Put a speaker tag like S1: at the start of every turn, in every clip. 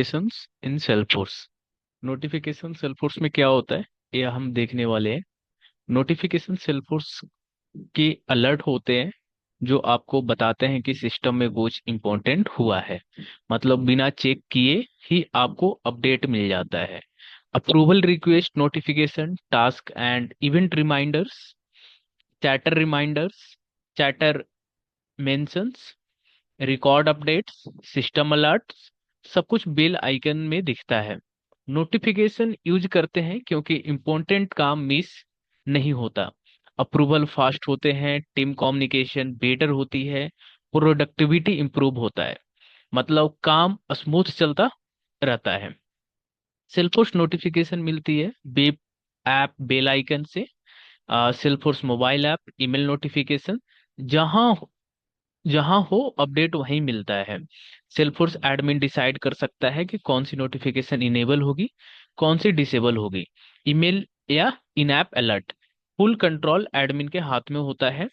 S1: Notifications इन सेल्फोर्स। Notification सेल्फोर्स में क्या होता है, ये हम देखने वाले हैं। नोटिफिकेशन सेल्फोर्स के अलर्ट होते हैं जो आपको बताते हैं कि सिस्टम में कुछ इम्पोर्टेंट हुआ है। मतलब बिना चेक किए ही आपको अपडेट मिल जाता है। Approval request notification, task and event reminders, chatter reminders, chatter mentions, record updates, system alerts, सब कुछ बेल आइकन में दिखता है। नोटिफिकेशन यूज करते हैं क्योंकि इम्पोर्टेंट काम मिस नहीं होता, अप्रूवल फास्ट होते हैं, टीम कम्युनिकेशन बेटर होती है, प्रोडक्टिविटी इंप्रूव होता है। मतलब काम स्मूथ चलता रहता है। सेल्फोर्स नोटिफिकेशन मिलती है वेब ऐप बेल आइकन से, सेल्फोर्स मोबाइल ऐप ईमेल नोटिफिकेशन, जहां जहां हो अपडेट वहीं मिलता है। सेल्फोर्स एडमिन डिसाइड कर सकता है कि कौन सी नोटिफिकेशन इनेबल होगी, कौन सी डिसेबल होगी। ईमेल या in app alert, full control admin के हाथ में होता है।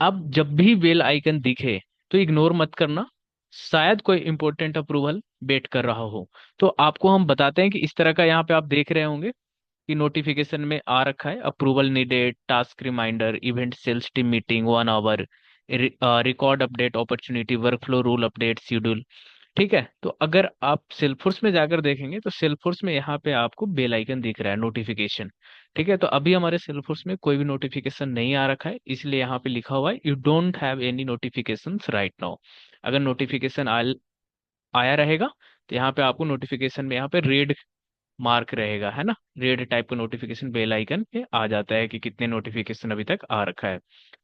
S1: अब जब भी बेल आइकन दिखे तो इग्नोर मत करना, शायद कोई इंपॉर्टेंट अप्रूवल वेट कर रहा हो। तो आपको हम बताते हैं कि इस तरह का यहाँ पे आप देख रहे होंगे कि नोटिफिकेशन में आ रखा है approval needed, task reminder, event sales team meeting 1 hour, record update opportunity, workflow rule update schedule. ठीक है, तो अगर आप सेल्फोर्स में जाकर देखेंगे तो सेल्फोर्स में यहाँ पे आपको बेल आइकन दिख रहा है नोटिफिकेशन। ठीक है, तो अभी हमारे सेल्फोर्स में कोई भी नोटिफिकेशन नहीं आ रखा है, इसलिए यहाँ पे लिखा हुआ है you don't have any notifications right now. अगर नोटिफिकेशन आया रहेगा तो यहाँ पे आपको नोटिफिकेशन में यहाँ पे रेड मार्क रहेगा, है ना। रेड टाइप का नोटिफिकेशन बेल आइकन पे आ जाता है कि कितने नोटिफिकेशन अभी तक आ रखा है।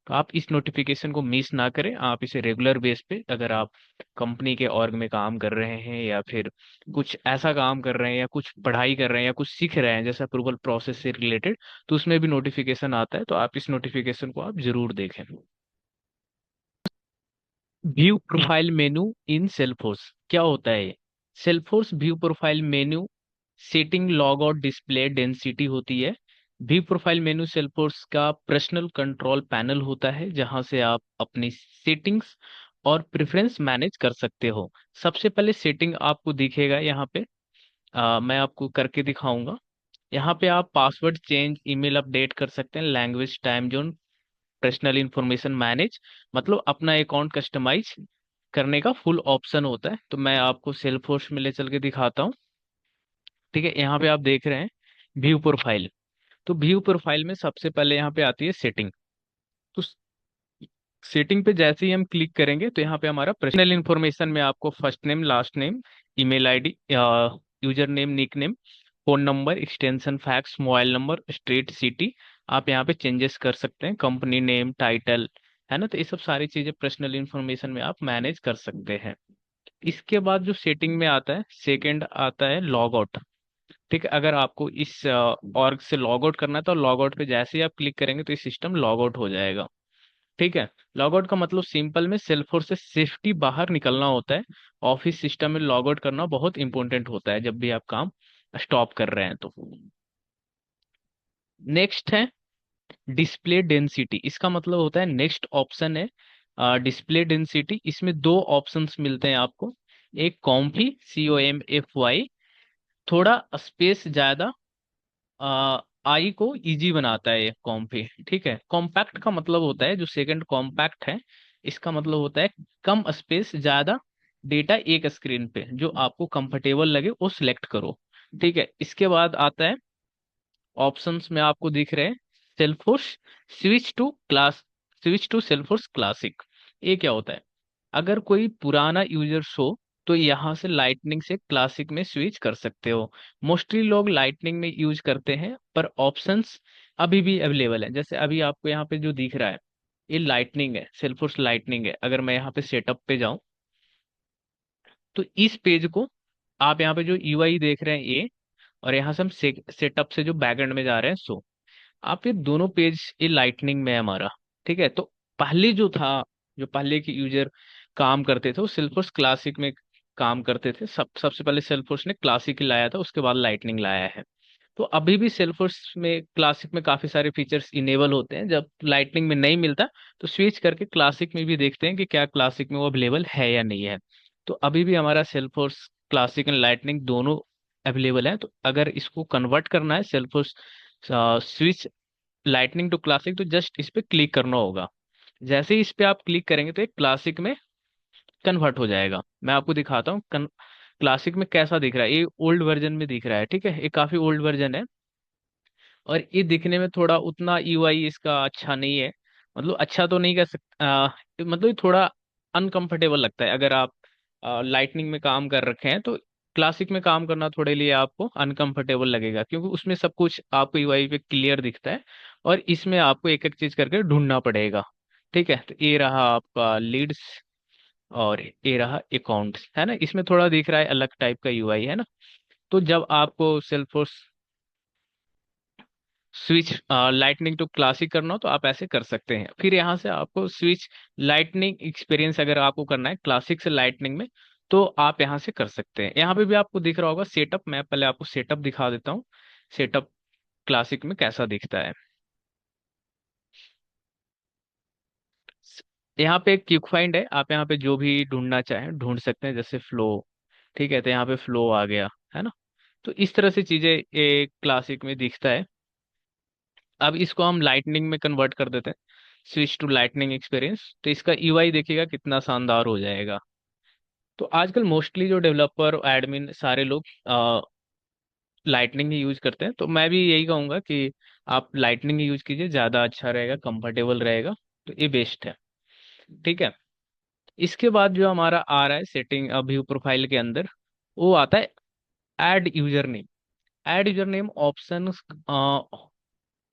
S1: तो आप इस नोटिफिकेशन को मिस ना करें, आप इसे रेगुलर बेस पे, अगर आप कंपनी के ऑर्ग में काम कर रहे हैं या फिर कुछ ऐसा काम कर रहे हैं या कुछ पढ़ाई कर रहे हैं या कुछ सीख रहे हैं जैसे अप्रूवल प्रोसेस से रिलेटेड, तो उसमें भी नोटिफिकेशन आता है, तो आप इस नोटिफिकेशन को आप जरूर देखें। व्यू प्रोफाइल मेनू इन सेल्फोर्स क्या होता है? Salesforce view profile menu setting log out display density होती है। व्यू प्रोफाइल मेनू सेल्फोर्स का पर्सनल कंट्रोल पैनल होता है जहां से आप अपनी सेटिंग्स और प्रेफरेंस मैनेज कर सकते हो। सबसे पहले सेटिंग आपको दिखेगा यहाँ पे, मैं आपको करके दिखाऊंगा। यहाँ पे आप पासवर्ड चेंज, ईमेल अपडेट कर सकते हैं, language, time zone, personal information manage, मतलब अपना अकाउंट कस्टमाइज करने का फुल ऑप्शन होता है। तो मैं आपको सेल्फोर्स में ले चल के दिखाता हूँ। ठीक है, यहाँ पे आप देख रहे हैं व्यू प्रोफाइल। तो व्यू प्रोफाइल में सबसे पहले यहाँ पे आती है सेटिंग। तो सेटिंग पे जैसे ही हम क्लिक करेंगे तो यहाँ पे हमारा पर्सनल इंफॉर्मेशन में आपको first name, last name, email ID, user name, nick name, phone number, extension, fax, mobile number, state, city, आप यहाँ पे चेंजेस कर सकते हैं, कंपनी नेम, टाइटल, है ना। तो ये सब सारी चीजें पर्सनल इंफॉर्मेशन में आप मैनेज कर सकते हैं। इसके बाद जो सेटिंग में आता है सेकंड आता है लॉग आउट। ठीक है, अगर आपको इस ऑर्ग से लॉग आउट करना है तो लॉग आउट पे जैसे ही आप क्लिक करेंगे तो ये सिस्टम लॉग आउट हो जाएगा। ठीक है, लॉग आउट का मतलब सिंपल में सेल्फोर्स से सेफ्टी बाहर निकलना होता है। ऑफिस सिस्टम में लॉग आउट करना बहुत इंपॉर्टेंट होता है जब भी आप काम स्टॉप कर रहे हैं तो। नेक्स्ट है डिस्प्ले डेंसिटी, इसका मतलब होता है नेक्स्ट ऑप्शन है डिस्प्ले डेंसिटी। इसमें दो ऑप्शंस मिलते हैं आपको। एक कॉम्फी, COMFY, थोड़ा स्पेस ज्यादा, आई को इजी बनाता है ये कॉम्पी। ठीक है, कॉम्पैक्ट का मतलब होता है, जो सेकंड कॉम्पैक्ट है इसका मतलब होता है कम स्पेस ज्यादा डेटा एक स्क्रीन पे, जो आपको कंफर्टेबल लगे वो सिलेक्ट करो। ठीक है, इसके बाद आता है ऑप्शंस में आपको दिख रहे हैं Salesforce switch to class, switch to Salesforce classic. ये क्या होता है? अगर कोई पुराना यूजर्स हो तो यहाँ से लाइटनिंग से क्लासिक में स्विच कर सकते हो। मोस्टली लोग लाइटनिंग में यूज करते हैं पर ऑप्शंस अभी भी अवेलेबल है। जैसे अभी आपको यहाँ पे जो दिख रहा है ये लाइटनिंग है, सेल्फोर्स लाइटनिंग है। अगर मैं यहाँ पे सेटअप पे जाऊं तो इस पेज को आप यहाँ पे जो UI देख रहे हैं ये, और यहाँ से हम सेटअप से जो बैकएंड में जा रहे हैं सो, आप ये दोनों पेज ये लाइटनिंग में है हमारा। ठीक है, तो पहले जो था, जो पहले के यूजर काम करते थे वो सेल्फोर्स क्लासिक में काम करते थे। सबसे पहले सेल्फोर्स ने क्लासिक ही लाया था, उसके बाद लाइटनिंग लाया है। तो अभी भी सेल्फोर्स में क्लासिक में काफी सारे फीचर्स इनेबल होते हैं। जब लाइटनिंग में नहीं मिलता तो स्विच करके क्लासिक में भी देखते हैं कि क्या क्लासिक में वो अवेलेबल है या नहीं है। तो अभी भी हमारा सेल्फोर्स क्लासिक एंड लाइटनिंग दोनों अवेलेबल है। तो अगर इसको कन्वर्ट करना है सेल्फोर्स स्विच लाइटनिंग टू क्लासिक, तो जस्ट इस पे क्लिक करना होगा। जैसे ही इस पे आप क्लिक करेंगे तो एक क्लासिक में कन्वर्ट हो जाएगा। मैं आपको दिखाता हूँ क्लासिक में कैसा दिख रहा है। ये ओल्ड वर्जन में दिख रहा है, ठीक है, ये काफी ओल्ड वर्जन है। और ये दिखने में थोड़ा उतना यूआई इसका अच्छा नहीं है। मतलब अच्छा तो नहीं कह सकता, मतलब ये थोड़ा अनकंफर्टेबल लगता है। अगर आप लाइटनिंग में काम कर रखे हैं तो क्लासिक में काम करना थोड़े लिए आपको अनकंफर्टेबल लगेगा, क्योंकि उसमें सब कुछ आपको यूआई पे क्लियर दिखता है। और इसमें आपको एक एक चीज करके ढूंढना पड़ेगा। ठीक है, तो ये रहा आपका लीड्स और ये रहा अकाउंट्स, है ना। इसमें थोड़ा दिख रहा है अलग टाइप का यूआई, है ना। तो जब आपको सेल्फोर्स स्विच लाइटनिंग टू क्लासिक करना हो तो आप ऐसे कर सकते हैं। फिर यहाँ से आपको स्विच लाइटनिंग एक्सपीरियंस अगर आपको करना है क्लासिक से लाइटनिंग में, तो आप यहाँ से कर सकते हैं। यहाँ पे भी आपको दिख रहा होगा सेटअप। मैं पहले आपको सेटअप दिखा देता हूँ, सेटअप क्लासिक में कैसा दिखता है। यहाँ पे क्विक फाइंड है, आप यहाँ पे जो भी ढूंढना चाहें ढूंढ सकते हैं, जैसे फ्लो। ठीक है, तो यहाँ पे फ्लो आ गया, है ना। तो इस तरह से चीजें एक क्लासिक में दिखता है। अब इसको हम लाइटनिंग में कन्वर्ट कर देते हैं, स्विच टू लाइटनिंग एक्सपीरियंस, तो इसका यूआई देखिएगा कितना शानदार हो जाएगा। तो आजकल मोस्टली जो डेवलपर एडमिन सारे लोग लाइटनिंग ही यूज करते हैं, तो मैं भी यही कहूंगा कि आप लाइटनिंग यूज कीजिए, ज़्यादा अच्छा रहेगा, कंफर्टेबल रहेगा। तो ये बेस्ट है। ठीक है, इसके बाद जो हमारा आ रहा है सेटिंग व्यू प्रोफाइल के अंदर, वो आता है add user name. Add user name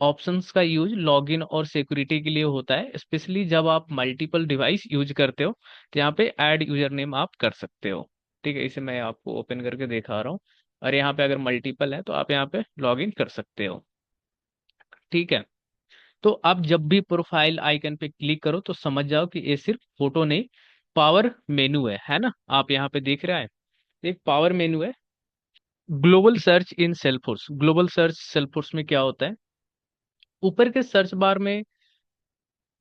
S1: options का यूज लॉगिन और सिक्योरिटी के लिए होता है, स्पेशली जब आप मल्टीपल डिवाइस यूज करते हो, तो यहाँ पे ऐड यूजर नेम आप कर सकते हो। ठीक है, इसे मैं आपको ओपन करके दिखा रहा हूँ। और यहाँ पे अगर मल्टीपल है तो आप यहाँ पे लॉगिन कर सकते हो। ठीक है, तो आप जब भी प्रोफाइल आइकन पे क्लिक करो तो समझ जाओ कि ये सिर्फ फोटो नहीं, पावर मेनू है ना। आप यहाँ पे देख रहे हैं एक पावर मेनू है। Global search in Salesforce, global search Salesforce में क्या होता है, ऊपर के सर्च बार में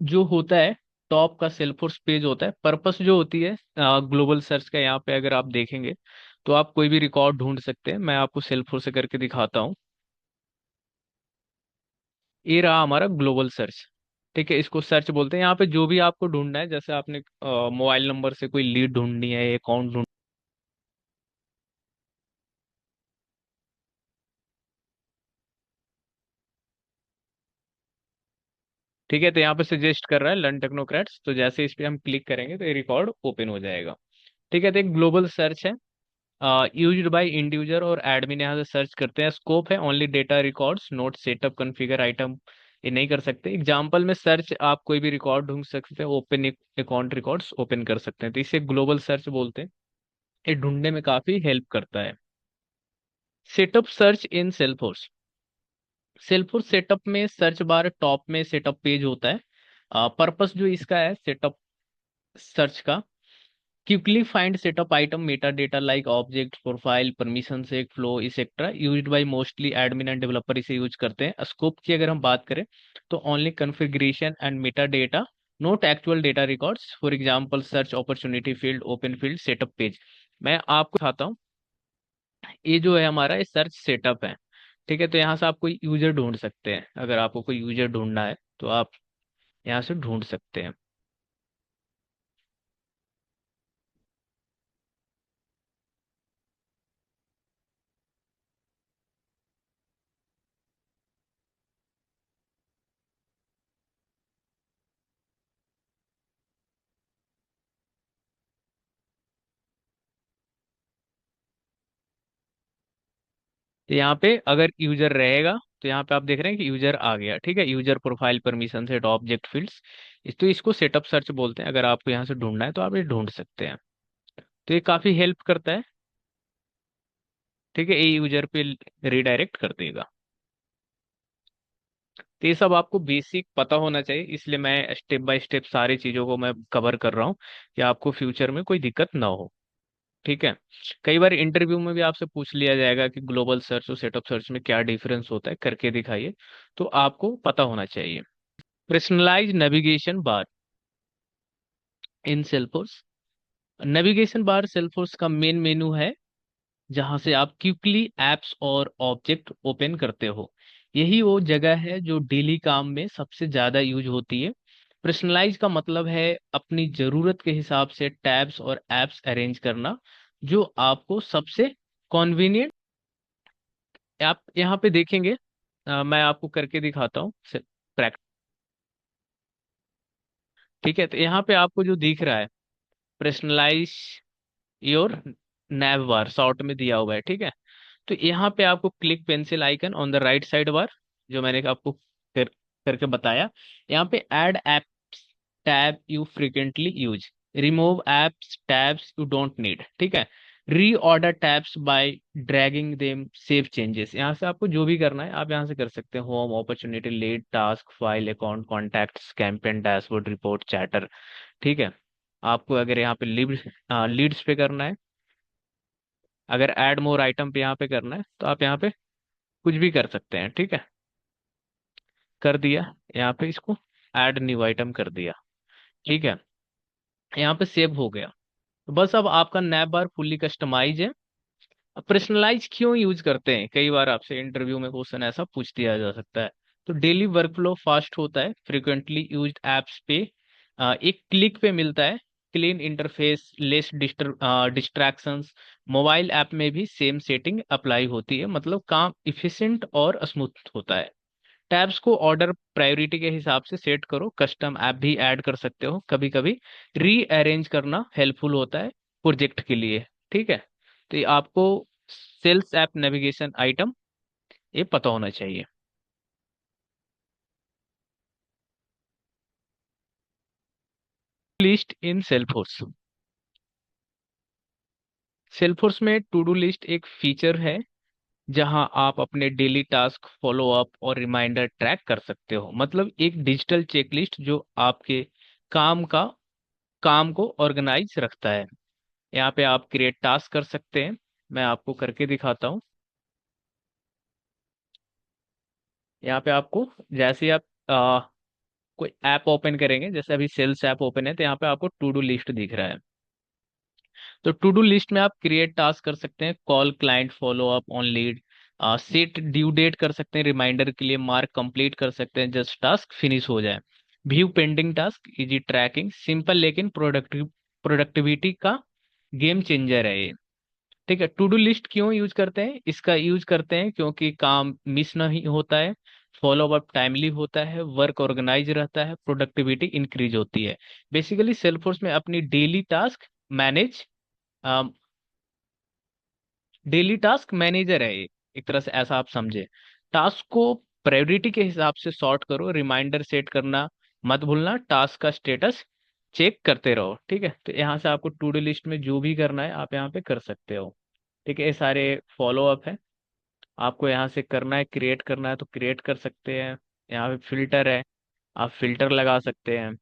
S1: जो होता है टॉप का सेल्फोर्स पेज होता है। पर्पस जो होती है ग्लोबल सर्च का, यहाँ पे अगर आप देखेंगे तो आप कोई भी रिकॉर्ड ढूंढ सकते हैं। मैं आपको सेल्फोर्स से करके दिखाता हूँ। ये रहा हमारा ग्लोबल सर्च। ठीक है, इसको सर्च बोलते हैं। यहाँ पे जो भी आपको ढूंढना है, जैसे आपने मोबाइल नंबर से कोई लीड ढूंढनी है, अकाउंट ढूंढ, ठीक है, तो यहाँ पे सजेस्ट कर रहा है लर्न टेक्नोक्रेट्स। तो जैसे इस पे हम क्लिक करेंगे तो ये रिकॉर्ड ओपन हो जाएगा। ठीक है, तो एक ग्लोबल सर्च है, यूज्ड बाय इंडिविजुअल और एडमिन। यहाँ से सर्च करते हैं। स्कोप है only data records, note setup configure item, ये नहीं कर सकते। एग्जांपल में सर्च आप कोई भी रिकॉर्ड ढूंढ सकते हैं, ओपन अकाउंट रिकॉर्ड्स ओपन कर सकते हैं। तो इसे ग्लोबल सर्च बोलते हैं। ये ढूंढने में काफी हेल्प करता है। Setup search in Salesforce, Salesforce setup में सर्च बार टॉप में सेटअप पेज होता है। पर्पस जो इसका है सेटअप सर्च का, quickly find setup item meta data like object profile permission से flow et cetera, used by mostly admin and developer इसे यूज करते हैं। स्कोप की अगर हम बात करें तो only configuration and meta data, note actual data records. For example search opportunity field open field setup page. मैं आपको दिखाता हूँ, ये जो है हमारा ये सर्च सेटअप है। ठीक है, तो यहाँ से आप कोई यूजर ढूंढ सकते हैं। अगर आपको कोई यूजर ढूंढना है तो आप यहाँ से ढूंढ सकते हैं। तो यहाँ पे अगर यूजर रहेगा तो यहाँ पे आप देख रहे हैं कि यूजर आ गया। ठीक है, user profile permission set object fields, इस तो इसको सेटअप सर्च बोलते हैं। अगर आपको यहाँ से ढूंढना है तो आप ये ढूंढ सकते हैं। तो ये काफी हेल्प करता है। ठीक है, ये यूजर पे रिडायरेक्ट कर देगा। तो ये सब आपको बेसिक पता होना चाहिए, इसलिए मैं स्टेप बाय स्टेप सारी चीजों को मैं कवर कर रहा हूँ कि आपको फ्यूचर में कोई दिक्कत ना हो। ठीक है, कई बार इंटरव्यू में भी आपसे पूछ लिया जाएगा कि ग्लोबल सर्च और सेटअप सर्च में क्या डिफरेंस होता है, करके दिखाइए। तो आपको पता होना चाहिए। पर्सनलाइज नेविगेशन बार इन सेल्फोर्स, नेविगेशन बार सेल्फोर्स का मेन मेनू है। जहां से आप क्विकली एप्स और ऑब्जेक्ट ओपन करते हो। यही वो जगह है जो डेली काम में सबसे ज्यादा यूज होती है। पर्सनलाइज का मतलब है अपनी जरूरत के हिसाब से टैब्स और एप्स अरेंज करना, जो आपको सबसे कॉन्वीनियंट। आप यहाँ पे देखेंगे, मैं आपको करके दिखाता हूँ। ठीक है, तो यहाँ पे आपको जो दिख रहा है, personalize your nav bar short में दिया हुआ है, ठीक है। तो यहाँ पे आपको click pencil icon on the right side bar, जो मैंने आपको करके बताया। यहाँ पे add app tab you frequently use, remove apps tabs you don't need, ठीक है। Reorder tabs bye dragging them, save changes, यहाँ से आपको जो भी करना है आप यहाँ से कर सकते हैं। Home, opportunity, lead, task, file, account, contacts, campaign, dashboard, report, chatter, ठीक है। आपको अगर यहाँ पे लीड्स पे करना है, अगर ऐड मोर आइटम पे यहाँ पे करना है, तो आप यहाँ पे कुछ भी कर सकते हैं, ठीक है। कर दिया, यहाँ पे इसको ऐड न्यू आइटम कर दिया, ठीक है। यहाँ पे सेव हो गया। तो बस अब आपका नैप बार फुल्ली कस्टमाइज है। अब पर्सनलाइज क्यों यूज करते हैं, कई बार आपसे इंटरव्यू में क्वेश्चन ऐसा पूछ दिया जा सकता है। तो डेली वर्कफ्लो फास्ट होता है, फ्रिक्वेंटली यूज्ड एप्स पे एक क्लिक पे मिलता है, clean interface, less distractions. Mobile app में भी सेम सेटिंग अप्लाई होती है, मतलब काम इफिशिएंट और स्मूथ होता है। टैब्स को ऑर्डर प्रायोरिटी के हिसाब से सेट करो, कस्टम ऐप भी ऐड कर सकते हो, कभी कभी रीअरेंज करना हेल्पफुल होता है प्रोजेक्ट के लिए, ठीक है। तो ये आपको सेल्स ऐप नेविगेशन आइटम ये पता होना चाहिए। लिस्ट इन सेल्फोर्स, सेल्फोर्स में टू डू लिस्ट एक फीचर है जहां आप अपने डेली टास्क, फॉलो अप और रिमाइंडर ट्रैक कर सकते हो, मतलब एक डिजिटल चेकलिस्ट जो आपके काम का काम को ऑर्गेनाइज रखता है। यहाँ पे आप क्रिएट टास्क कर सकते हैं, मैं आपको करके दिखाता हूँ। यहाँ पे आपको जैसे ही आप कोई ऐप ओपन करेंगे, जैसे अभी सेल्स ऐप ओपन है, तो यहाँ पे आपको टू डू लिस्ट दिख रहा है। तो टू डू लिस्ट में आप क्रिएट टास्क कर सकते हैं, call client, follow up on lead, set due date कर सकते हैं, रिमाइंडर के लिए मार्क कंप्लीट कर सकते हैं, जस्ट टास्क फिनिश हो जाए। View pending task, easy tracking, simple लेकिन प्रोडक्टिविटी का गेम चेंजर है ये, ठीक है। टू डू लिस्ट क्यों यूज करते हैं, इसका यूज करते हैं क्योंकि काम मिस नहीं होता है, फॉलो अप टाइमली होता है, वर्क ऑर्गेनाइज रहता है, प्रोडक्टिविटी इंक्रीज होती है। बेसिकली सेल्फोर्स में अपनी मैनेज डेली टास्क मैनेजर है ये, एक तरह से ऐसा आप समझे। टास्क को प्रायोरिटी के हिसाब से सॉर्ट करो, रिमाइंडर सेट करना मत भूलना, टास्क का स्टेटस चेक करते रहो, ठीक है। तो यहाँ से आपको टू डू लिस्ट में जो भी करना है आप यहाँ पे कर सकते हो, ठीक है। ये सारे फॉलो अप है, आपको यहाँ से करना है, क्रिएट करना है तो क्रिएट कर सकते हैं। यहाँ पे फिल्टर है, आप फिल्टर लगा सकते हैं,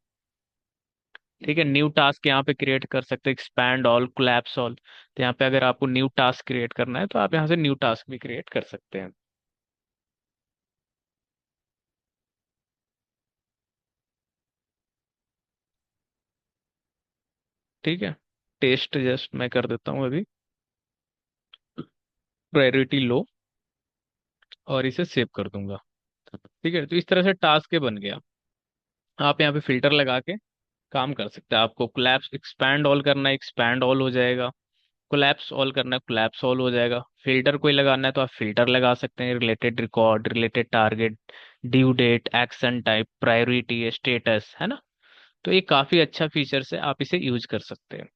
S1: ठीक है। न्यू टास्क यहाँ पे क्रिएट कर सकते हैं, एक्सपैंड ऑल, कोलैप्स ऑल। तो यहाँ पे अगर आपको न्यू टास्क क्रिएट करना है तो आप यहाँ से न्यू टास्क भी क्रिएट कर सकते हैं, ठीक है। टेस्ट जस्ट मैं कर देता हूँ अभी, प्रायोरिटी लो, और इसे सेव कर दूंगा, ठीक है। तो इस तरह से टास्क बन गया। आप यहाँ पे फिल्टर लगा के काम कर सकते हैं। आपको कोलैप्स एक्सपैंड ऑल करना है, एक्सपैंड ऑल हो जाएगा। कोलैप्स ऑल करना है, कोलैप्स ऑल हो जाएगा। फिल्टर कोई लगाना है तो आप फिल्टर लगा सकते हैं, related record, related target, due date, action type, priority, status, है ना। तो ये काफी अच्छा फीचर है, आप इसे यूज कर सकते हैं।